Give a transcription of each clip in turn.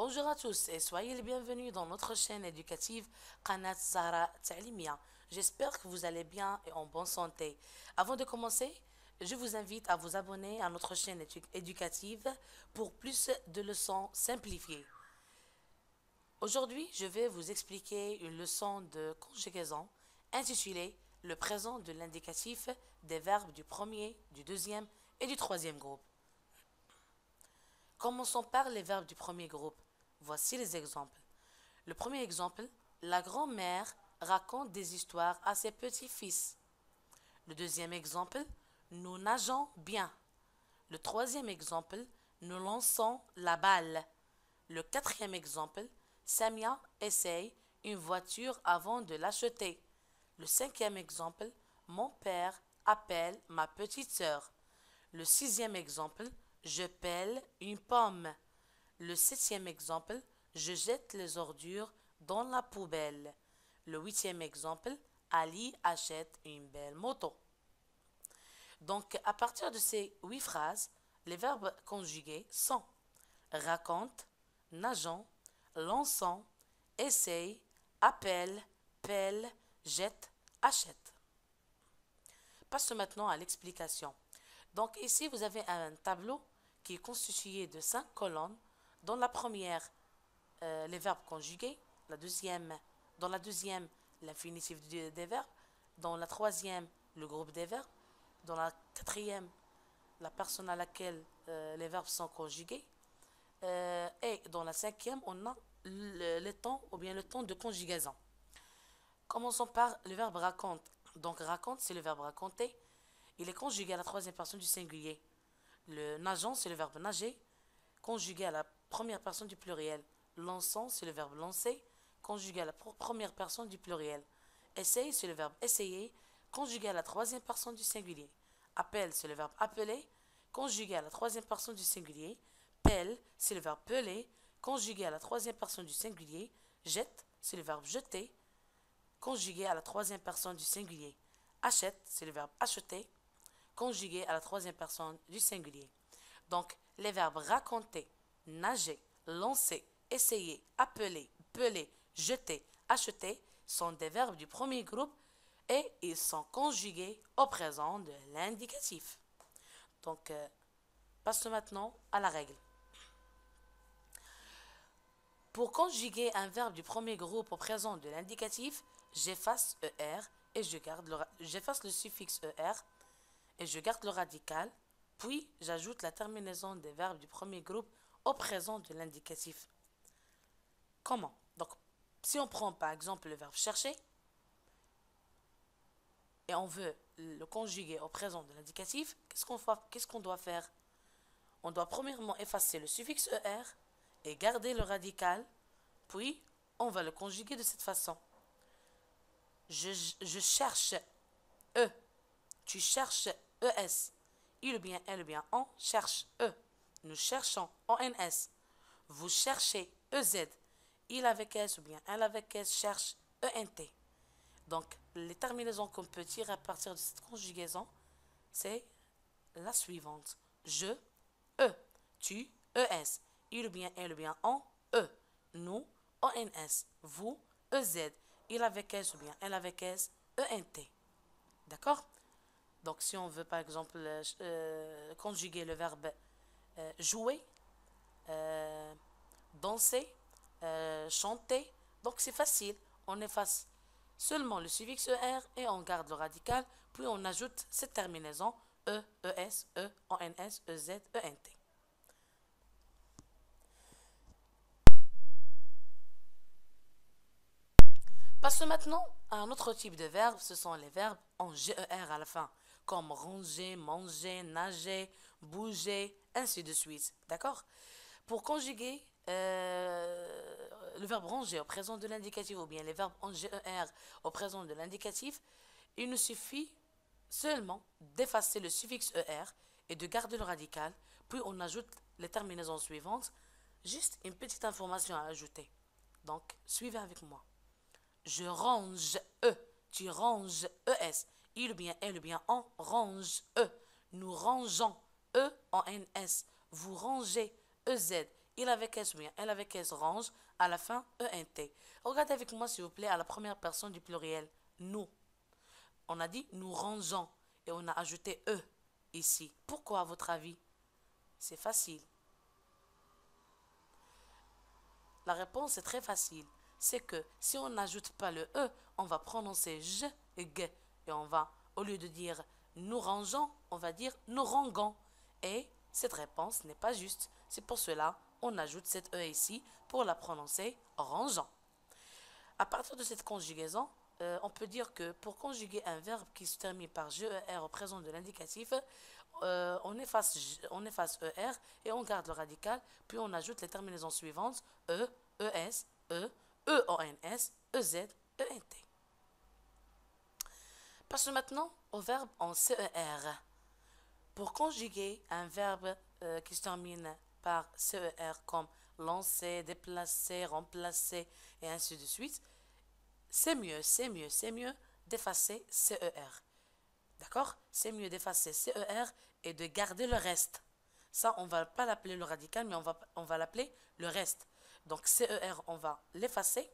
Bonjour à tous et soyez les bienvenus dans notre chaîne éducative Qanat Zahra Ta'limia. J'espère que vous allez bien et en bonne santé. Avant de commencer, je vous invite à vous abonner à notre chaîne éducative pour plus de leçons simplifiées. Aujourd'hui, je vais vous expliquer une leçon de conjugaison intitulée Le présent de l'indicatif des verbes du premier, du deuxième et du troisième groupe. Commençons par les verbes du premier groupe. Voici les exemples. Le premier exemple, la grand-mère raconte des histoires à ses petits-fils. Le deuxième exemple, nous nageons bien. Le troisième exemple, nous lançons la balle. Le quatrième exemple, Samia essaye une voiture avant de l'acheter. Le cinquième exemple, mon père appelle ma petite sœur. Le sixième exemple, je pèle une pomme. Le septième exemple, je jette les ordures dans la poubelle. Le huitième exemple, Ali achète une belle moto. Donc, à partir de ces 8 phrases, les verbes conjugués sont raconte, nageant, lançant, essaye, appelle, pèle, jette, achète. Passons maintenant à l'explication. Donc ici, vous avez un tableau qui est constitué de 5 colonnes. Dans la première, les verbes conjugués. Dans la deuxième, l'infinitif des verbes. Dans la troisième, le groupe des verbes. Dans la quatrième, la personne à laquelle les verbes sont conjugués. Et dans la cinquième, on a le temps ou bien le temps de conjugaison. Commençons par le verbe raconte. Donc raconte, c'est le verbe raconter. Il est conjugué à la troisième personne du singulier. Le nageant, c'est le verbe nager, conjugué à la première personne du pluriel. Lançant, c'est le verbe lancer, conjugué à la première personne du pluriel. Essaye, c'est le verbe essayer, conjugué à la troisième personne du singulier. Appelle, c'est le verbe appeler, conjugué à la troisième personne du singulier. Pèle, c'est le verbe peler, conjugué à la troisième personne du singulier. Jette, c'est le verbe jeter, conjugué à la troisième personne du singulier. Achète, c'est le verbe acheter, conjugué à la troisième personne du singulier. Donc, les verbes raconter, nager, lancer, essayer, appeler, peler, jeter, acheter sont des verbes du premier groupe et ils sont conjugués au présent de l'indicatif. Donc, passons maintenant à la règle. Pour conjuguer un verbe du premier groupe au présent de l'indicatif, j'efface ER et j'efface le suffixe ER et je garde le radical, puis j'ajoute la terminaison des verbes du premier groupe au présent de l'indicatif. Comment? Donc, si on prend par exemple le verbe chercher et on veut le conjuguer au présent de l'indicatif, qu'est-ce qu'on doit faire? On doit premièrement effacer le suffixe ER et garder le radical, puis on va le conjuguer de cette façon. Je cherche E. Tu cherches ES. Il ou bien elle ou bien on cherche E. Nous cherchons ONS. Vous cherchez EZ. Il avec S ou bien elle avec S cherche ENT. Donc, les terminaisons qu'on peut tirer à partir de cette conjugaison, c'est la suivante. Je, E. Tu, ES. Il ou bien elle ou bien on, E. Nous, ONS. Vous, EZ. Il avec S ou bien elle avec S, ENT. D'accord? Donc, si on veut, par exemple, conjuguer le verbe jouer, danser, chanter, donc c'est facile. On efface seulement le suffixe ER et on garde le radical, puis on ajoute cette terminaison E, ES, E, ONS, EZ, ENT. Passons maintenant à un autre type de verbe, ce sont les verbes en GER à la fin, comme ranger, manger, nager, bouger, ainsi de suite. D'accord? Pour conjuguer le verbe ranger au présent de l'indicatif ou bien les verbes en GER au présent de l'indicatif, il nous suffit seulement d'effacer le suffixe ER et de garder le radical, puis on ajoute les terminaisons suivantes. Juste une petite information à ajouter. Donc, suivez avec moi. Je range E. Tu ranges ES. Il ou bien elle ou bien on range E. Nous rangeons E en NS. Vous rangez EZ. il avec S ou bien elle avec S range, à la fin, ENT. Regardez avec moi, s'il vous plaît, à la première personne du pluriel. Nous. On a dit nous rangeons et on a ajouté E ici. Pourquoi, à votre avis? C'est facile. La réponse est très facile. C'est que si on n'ajoute pas le E, on va prononcer J et G. Et on va, au lieu de dire nous rangeons, on va dire nous rangons. Et cette réponse n'est pas juste. C'est pour cela on ajoute cette E ici pour la prononcer rangeant. À partir de cette conjugaison, on peut dire que pour conjuguer un verbe qui se termine par GER au présent de l'indicatif, on efface ER et on garde le radical, puis on ajoute les terminaisons suivantes E, ES, E, EONS, EZ, ENT. Passons maintenant au verbe en CER. Pour conjuguer un verbe qui se termine par CER comme lancer, déplacer, remplacer et ainsi de suite, c'est mieux d'effacer CER. D'accord? C'est mieux d'effacer CER et de garder le reste. Ça, on ne va pas l'appeler le radical, mais on va l'appeler le reste. Donc CER, on va l'effacer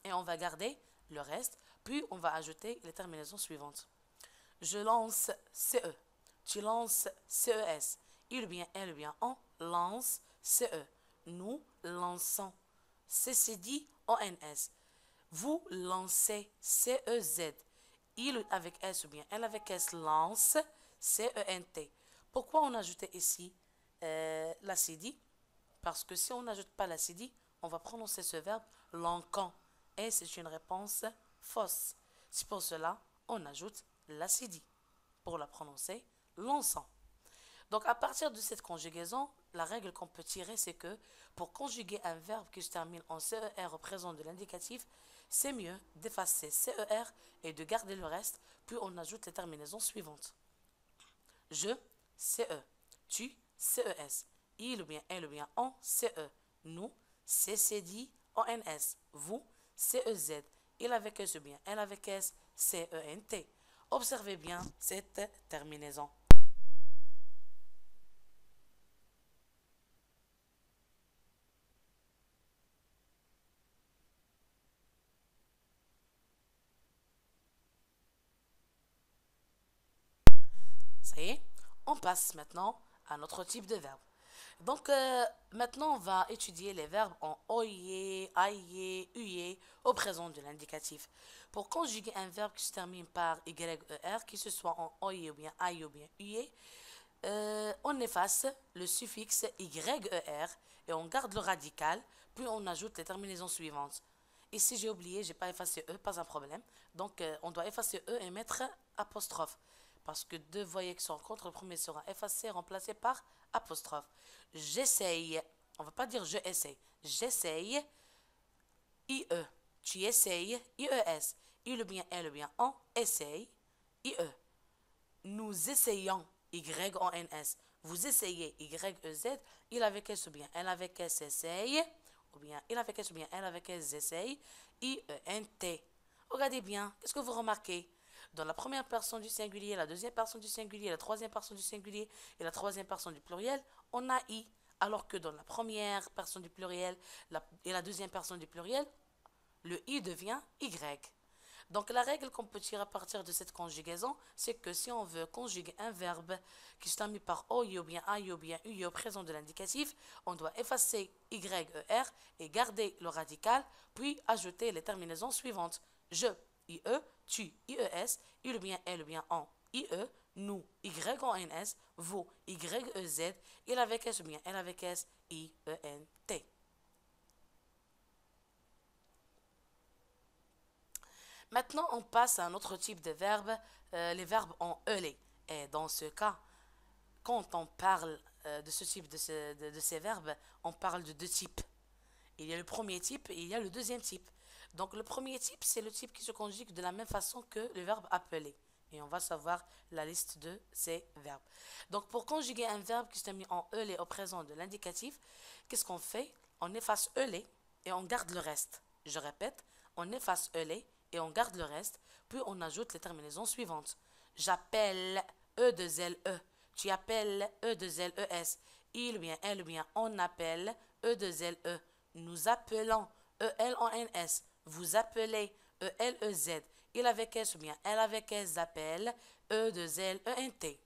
et on va garder le reste. Puis, on va ajouter les terminaisons suivantes. Je lance CE. Tu lances CES. Il ou bien elle ou bien on lance CE. Nous lançons CCD ONS. Vous lancez CEZ. Il avec S ou bien elle avec S lance CENT. Pourquoi on a ajouté ici la CD? Parce que si on n'ajoute pas la CD, on va prononcer ce verbe lanquant. Et c'est une réponse fausse. C'est pour cela on ajoute la CD pour la prononcer lançant. Donc à partir de cette conjugaison, la règle qu'on peut tirer, c'est que pour conjuguer un verbe qui se termine en CER au présent de l'indicatif, c'est mieux d'effacer CER et de garder le reste, puis on ajoute les terminaisons suivantes. Je, CE. Tu, CES. Il ou bien elle ou bien on, CE. Nous, CCD, ONS. Vous, CEZ. Il avec S ou bien elle avec S, CENT. Observez bien cette terminaison. Ça y est, on passe maintenant à notre type de verbe. Donc, maintenant, on va étudier les verbes en OIE, AIE, UE au présent de l'indicatif. Pour conjuguer un verbe qui se termine par YER, qu'il se soit en OIE ou bien AIE ou bien UE, on efface le suffixe YER et on garde le radical, puis on ajoute les terminaisons suivantes. Ici, j'ai oublié, j'ai pas effacé E, pas un problème. Donc, on doit effacer E et mettre apostrophe. Parce que deux voyelles qui sont en contre, le premier sera effacé, remplacé par apostrophe. J'essaye. On ne va pas dire je essaye. J'essaye. IE. Tu essayes. IES. Il ou bien elle ou bien on essaye. IE. Nous essayons. YONS. Vous essayez. YEZ. Il avec S ou bien elle avec S essaye. Ou bien il avec S ou bien elle avec S essaye. IENT. Regardez bien. Qu'est-ce que vous remarquez? Dans la première personne du singulier, la deuxième personne du singulier, la troisième personne du singulier et la troisième personne du pluriel, on a I. Alors que dans la première personne du pluriel et la deuxième personne du pluriel, le I devient Y. Donc la règle qu'on peut tirer à partir de cette conjugaison, c'est que si on veut conjuguer un verbe qui se termine par OI ou bien AI ou bien UI au présent de l'indicatif, on doit effacer YER et garder le radical, puis ajouter les terminaisons suivantes. Je, IE, tu, IES, il ou bien elle ou bien on, IE, nous, YONS, vous, YEZ, il avec S ou bien elle avec S, IENT. Maintenant, on passe à un autre type de verbe, les verbes en ELE. Et dans ce cas, quand on parle de ce type de ces verbes, on parle de deux types. Il y a le premier type et il y a le deuxième type. Donc le premier type, c'est le type qui se conjugue de la même façon que le verbe appeler. Et on va savoir la liste de ces verbes. Donc pour conjuguer un verbe qui se termine en ELE au présent de l'indicatif, qu'est-ce qu'on fait? On efface ELE et on garde le reste. Je répète, on efface ELE et on garde le reste, puis on ajoute les terminaisons suivantes. J'appelle E de L E. Tu appelles E de L E S. Il ou bien elle ou bien on appelle E2LE. Nous appelons. ELONS. Vous appelez. ELEZ. Il avec S ou bien elle avec S appelle. E2LENT.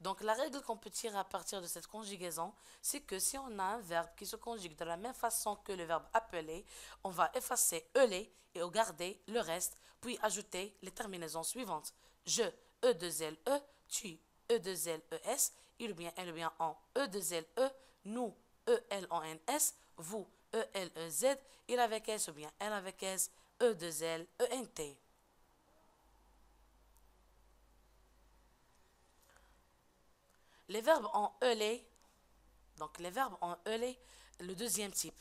Donc la règle qu'on peut tirer à partir de cette conjugaison, c'est que si on a un verbe qui se conjugue de la même façon que le verbe appeler, on va effacer les et garder le reste, puis ajouter les terminaisons suivantes. Je, E2LE, tu, E2LES, il ou bien elle ou bien on, E2LE, nous, ELONS, vous, ELEZ, il avec S ou bien elle avec S, E2LENT. Les verbes en ELE, donc les verbes en ELE, le deuxième type,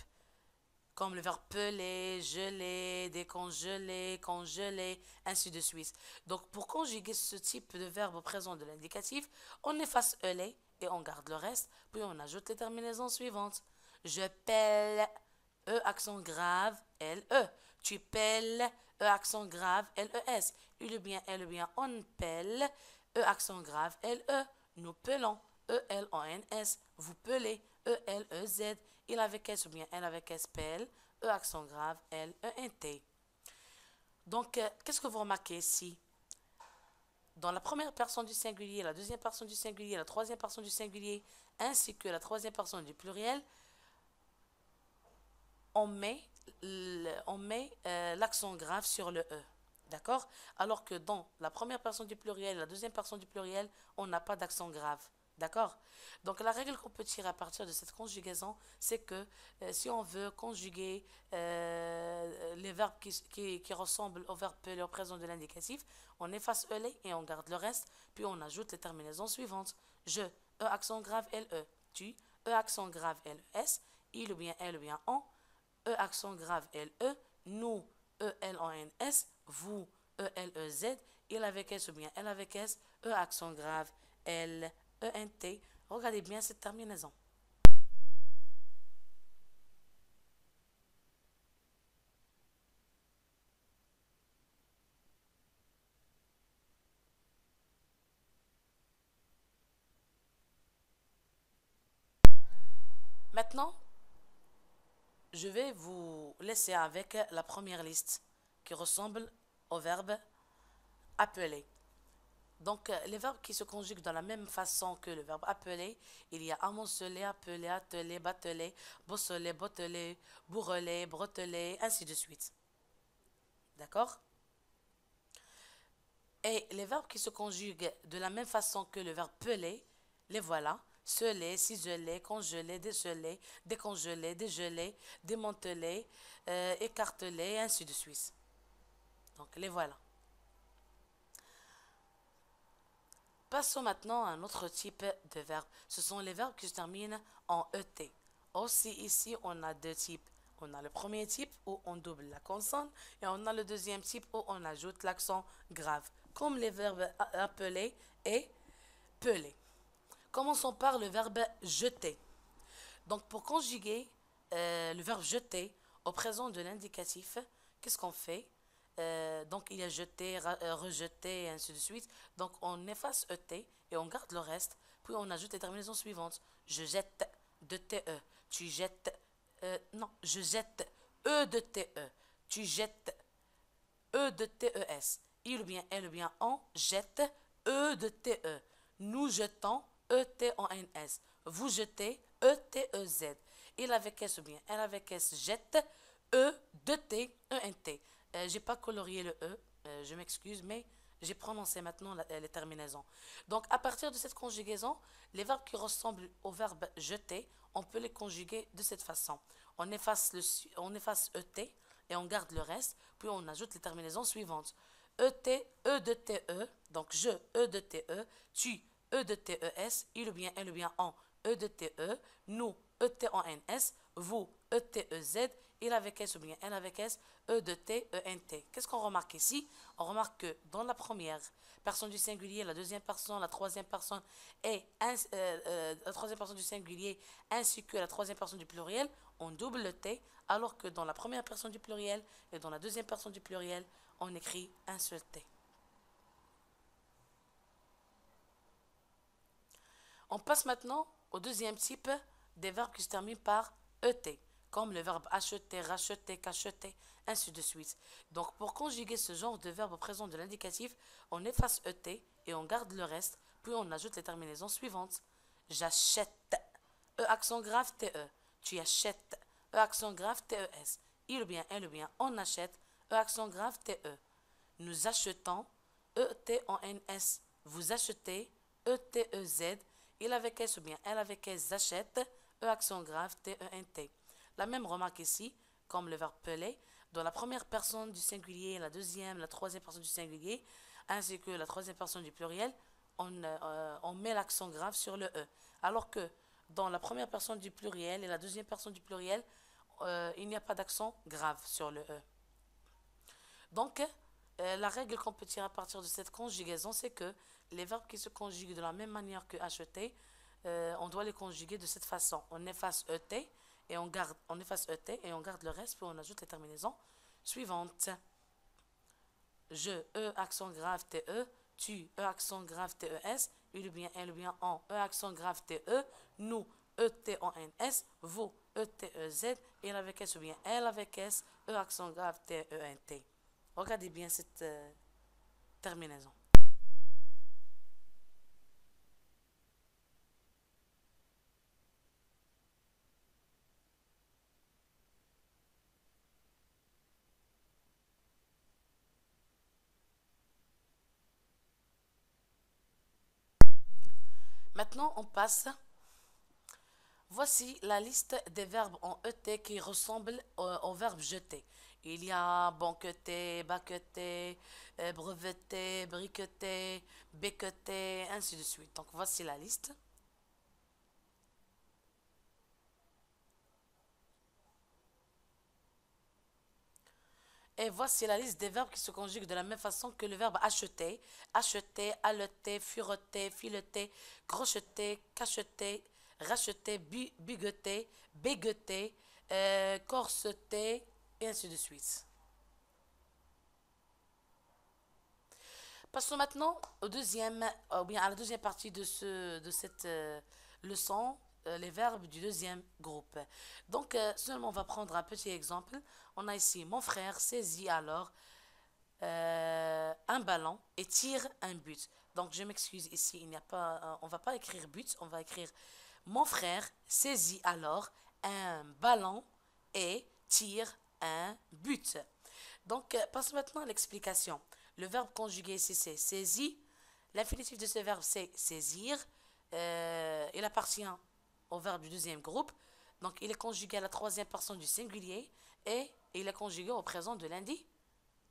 comme le verbe peler, geler, décongeler, congeler, ainsi de suite. Donc pour conjuguer ce type de verbe au présent de l'indicatif, on efface ELE et on garde le reste, puis on ajoute les terminaisons suivantes. Je pèle, E accent grave, L-E. Tu pèles, E accent grave, L-E-S. Il ou bien, elle ou bien, on pèle, E accent grave, L-E. Nous pelons, E-L-O-N-S. Vous pelez, E-L-E-Z. Il avec S ou bien elle avec S pèle, E accent grave, L-E-N-T. Donc, qu'est-ce que vous remarquez ici? Dans la première personne du singulier, la deuxième personne du singulier, la troisième personne du singulier, ainsi que la troisième personne du pluriel, on met l'accent grave sur le E. D'accord? Alors que dans la première personne du pluriel et la deuxième personne du pluriel, on n'a pas d'accent grave. D'accord? Donc la règle qu'on peut tirer à partir de cette conjugaison, c'est que si on veut conjuguer les verbes qui ressemblent au verbe peler au présent de l'indicatif, on efface les et on garde le reste, puis on ajoute les terminaisons suivantes. Je, E accent grave, L-E. Tu, E accent grave, L-E-S. Il ou bien elle ou bien on. E accent grave, L-E. Nous, E-L-O-N-S. Vous, E-L-E-Z. Il avec S ou bien elle avec S. E accent grave, L-E-N-T. Regardez bien cette terminaison. Maintenant, je vais vous laisser avec la première liste qui ressemble au verbe appeler. Donc, les verbes qui se conjuguent de la même façon que le verbe appeler, il y a amonceler, appeler, atteler, batteler, bosseler, botteler, bourreler, broteler, ainsi de suite. D'accord? Et les verbes qui se conjuguent de la même façon que le verbe peler, les voilà. Seler, ciseler, congeler, déceler, décongeler, dégeler, démanteler, écarteler, ainsi de suite. Donc, les voilà. Passons maintenant à un autre type de verbe. Ce sont les verbes qui se terminent en ET. Aussi ici, on a deux types. On a le premier type où on double la consonne et on a le deuxième type où on ajoute l'accent grave, comme les verbes appeler et peler. Commençons par le verbe jeter. Donc pour conjuguer le verbe jeter au présent de l'indicatif, qu'est-ce qu'on fait? Donc il y a jeter, rejeter, et ainsi de suite. Donc on efface ET et on garde le reste. Puis on ajoute les terminaisons suivantes. Je jette de TE. Tu jettes. Non, je jette E de TE. Tu jettes E de TES. Il ou bien elle ou bien on jette E de TE. Nous jetons ETONS. Vous jetez ETEZ. Il avec S ou bien elle avec S jette E de T ENT. J'ai pas colorié le E, je m'excuse, mais j'ai prononcé maintenant les terminaisons. Donc à partir de cette conjugaison, les verbes qui ressemblent au verbe jeter, on peut les conjuguer de cette façon. On efface ET et on garde le reste, puis on ajoute les terminaisons suivantes. ET, E de TE, donc je, E de TE, tu, E de TES, il ou bien elle ou bien on, E de TE, nous, ETONS, vous, ETEZ, il avec S ou bien elle avec S, E de T, ENT. Qu'est-ce qu'on remarque ici? On remarque que dans la première personne du singulier, la deuxième personne, la troisième personne et la troisième personne du singulier ainsi que la troisième personne du pluriel, on double le T, alors que dans la première personne du pluriel et dans la deuxième personne du pluriel, on écrit un seul T. On passe maintenant au deuxième type des verbes qui se terminent par ET, comme le verbe acheter, racheter, qu'acheter, ainsi de suite. Donc, pour conjuguer ce genre de verbe au présent de l'indicatif, on efface ET et on garde le reste, puis on ajoute les terminaisons suivantes. J'achète, E accent grave TE. Tu achètes, E accent grave TES. Il ou bien, elle ou bien, on achète, E accent grave TE. Nous achetons, ETONS. Vous achetez, ETEZ. Il avec S ou bien elle avec S achète, E accent grave TENT. La même remarque ici, comme le verbe peler, dans la première personne du singulier, la deuxième, la troisième personne du singulier, ainsi que la troisième personne du pluriel, on met l'accent grave sur le E. Alors que dans la première personne du pluriel et la deuxième personne du pluriel, il n'y a pas d'accent grave sur le E. Donc, la règle qu'on peut tirer à partir de cette conjugaison, c'est que les verbes qui se conjuguent de la même manière que acheter, on doit les conjuguer de cette façon. On efface ET et on garde le reste, puis on ajoute les terminaisons suivantes. Je, E, accent grave TE, tu, E, accent grave TES, il ou bien, elle ou bien, on, E, accent grave TE, nous, ETONS, vous, ETEZ, il avec S ou bien, elle avec S, E, accent grave TENT. Regardez bien cette terminaison. Maintenant, on passe. Voici la liste des verbes en ET qui ressemblent au verbe jeter. Il y a banqueter, baqueter, breveter, briqueter, becqueter, ainsi de suite. Donc voici la liste. Et voici la liste des verbes qui se conjuguent de la même façon que le verbe acheter. Acheter, haleter, fureter, fileter, crocheter, cacheter, racheter, bugueter, bégueter, corseter, et ainsi de suite. Passons maintenant au deuxième, ou bien à la deuxième partie de cette leçon, les verbes du deuxième groupe. Donc, seulement on va prendre un petit exemple. On a ici mon frère saisit alors un ballon et tire un but. Donc, je m'excuse ici, il n'y a pas, on va pas écrire but, on va écrire mon frère saisit alors un ballon et tire un but. Donc, passe maintenant à l'explication. Le verbe conjugué ici, c'est saisi. L'infinitif de ce verbe, c'est saisir. Il appartient au verbe du deuxième groupe. Donc, il est conjugué à la troisième personne du singulier et il est conjugué au présent de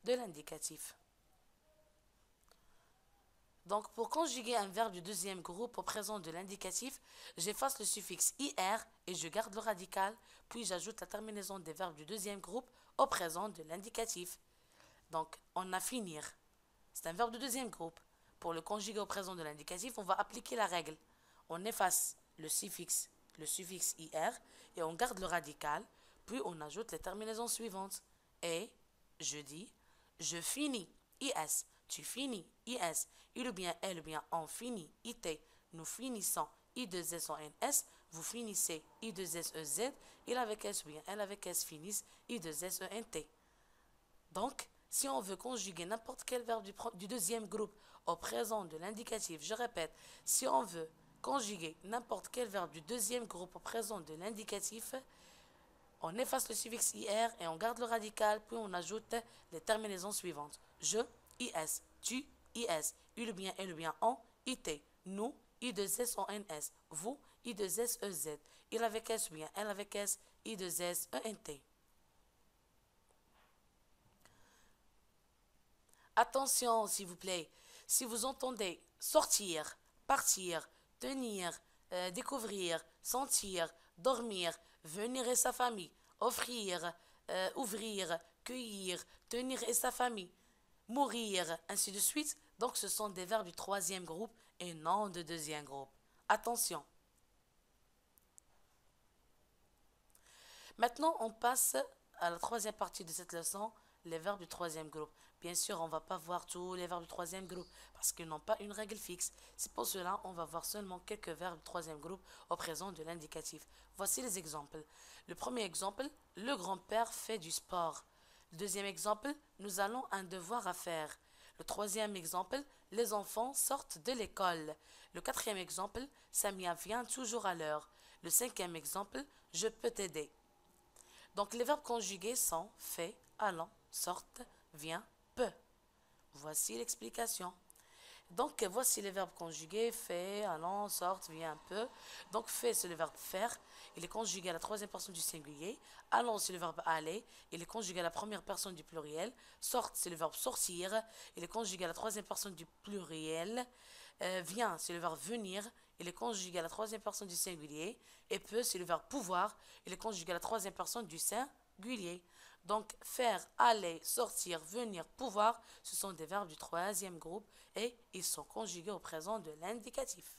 l'indicatif. Donc, pour conjuguer un verbe du deuxième groupe au présent de l'indicatif, j'efface le suffixe IR et je garde le radical, puis j'ajoute la terminaison des verbes du deuxième groupe au présent de l'indicatif. Donc, on a finir. C'est un verbe de deuxième groupe. Pour le conjuguer au présent de l'indicatif, on va appliquer la règle. On efface le suffixe IR et on garde le radical, puis on ajoute les terminaisons suivantes. Et, je dis, je finis, IS, tu finis, IS, il ou bien elle ou bien on finit, IT, nous finissons, I2S-O-N-S, vous finissez, I2S-E-Z, il avec S ou bien elle avec S finissent, I2S-E-N-T. Donc, si on veut conjuguer n'importe quel verbe du deuxième groupe au présent de l'indicatif, je répète, si on veut conjuguer n'importe quel verbe du deuxième groupe au présent de l'indicatif, on efface le suffixe IR et on garde le radical, puis on ajoute les terminaisons suivantes. Je, IS, tu, IS, il ou bien elle ou bien on, IT, nous, I2S-O-N-S, vous, I2S-E-Z, il avec S ou bien elle avec S, I2S-E-N-T. Attention, s'il vous plaît, si vous entendez sortir, partir, tenir, découvrir, sentir, dormir, venir et sa famille, offrir, ouvrir, cueillir, tenir et sa famille, mourir, ainsi de suite, donc ce sont des verbes du troisième groupe et non de deuxième groupe. Attention. Maintenant, on passe à la troisième partie de cette leçon, les verbes du troisième groupe. Bien sûr, on ne va pas voir tous les verbes du troisième groupe parce qu'ils n'ont pas une règle fixe. C'est pour cela on va voir seulement quelques verbes du troisième groupe au présent de l'indicatif. Voici les exemples. Le premier exemple, le grand-père fait du sport. Le deuxième exemple, nous allons un devoir à faire. Le troisième exemple, les enfants sortent de l'école. Le quatrième exemple, Samia vient toujours à l'heure. Le cinquième exemple, je peux t'aider. Donc les verbes conjugués sont fait, allant, sortent, vient, peut. Voici l'explication. Donc voici les verbes conjugués, fait, allant, sortent, vient, peut. Donc fait, c'est le verbe faire. Il est conjugué à la troisième personne du singulier. Allant, c'est le verbe aller. Il est conjugué à la première personne du pluriel. Sorte, c'est le verbe sortir. Il est conjugué à la troisième personne du pluriel. Vient, c'est le verbe venir. Il est conjugué à la troisième personne du singulier. Et peut, c'est le verbe pouvoir. Il est conjugué à la troisième personne du singulier. Donc, faire, aller, sortir, venir, pouvoir, ce sont des verbes du troisième groupe et ils sont conjugués au présent de l'indicatif.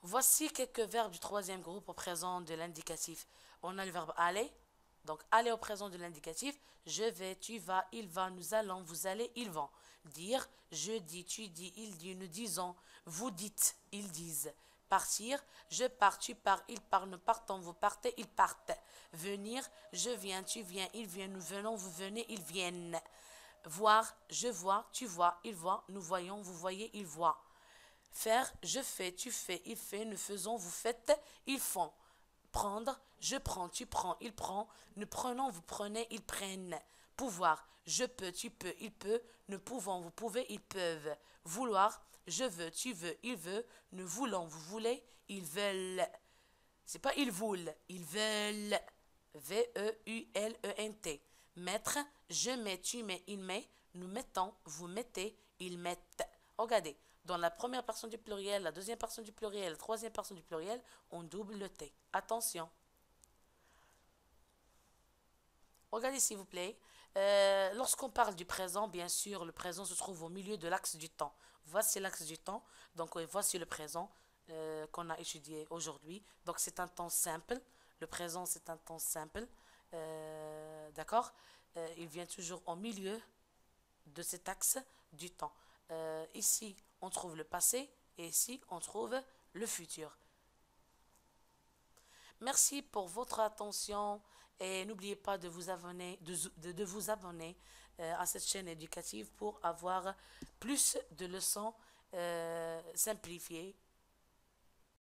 Voici quelques verbes du troisième groupe au présent de l'indicatif. On a le verbe aller. Donc, aller au présent de l'indicatif. Je vais, tu vas, il va, nous allons, vous allez, ils vont. Dire, je dis, tu dis, il dit, nous disons, vous dites, ils disent. Partir, je pars, tu pars, il part, nous partons, vous partez, ils partent. Venir, je viens, tu viens, il vient, nous venons, vous venez, ils viennent. Voir, je vois, tu vois, il voit, nous voyons, vous voyez, ils voient. Faire, je fais, tu fais, il fait, nous faisons, vous faites, ils font. Prendre, je prends, tu prends, il prend, nous prenons, vous prenez, ils prennent. Pouvoir, je peux, tu peux, il peut, nous pouvons, vous pouvez, ils peuvent. Vouloir, je veux, tu veux, il veut, nous voulons, vous voulez, ils veulent. C'est pas ils voulent, ils veulent. V-E-U-L-E-N-T. Mettre, je mets, tu mets, il met, nous mettons, vous mettez, ils mettent. Regardez, dans la première personne du pluriel, la deuxième personne du pluriel, la troisième personne du pluriel, on double le T. Attention. Regardez s'il vous plaît. Lorsqu'on parle du présent, bien sûr, le présent se trouve au milieu de l'axe du temps. Voici l'axe du temps. Donc, voici le présent qu'on a étudié aujourd'hui. Donc, c'est un temps simple. Le présent, c'est un temps simple. D'accord. Il vient toujours au milieu de cet axe du temps. Ici, on trouve le passé et ici, on trouve le futur. Merci pour votre attention et n'oubliez pas de vous abonner, de vous abonner à cette chaîne éducative pour avoir plus de leçons simplifiées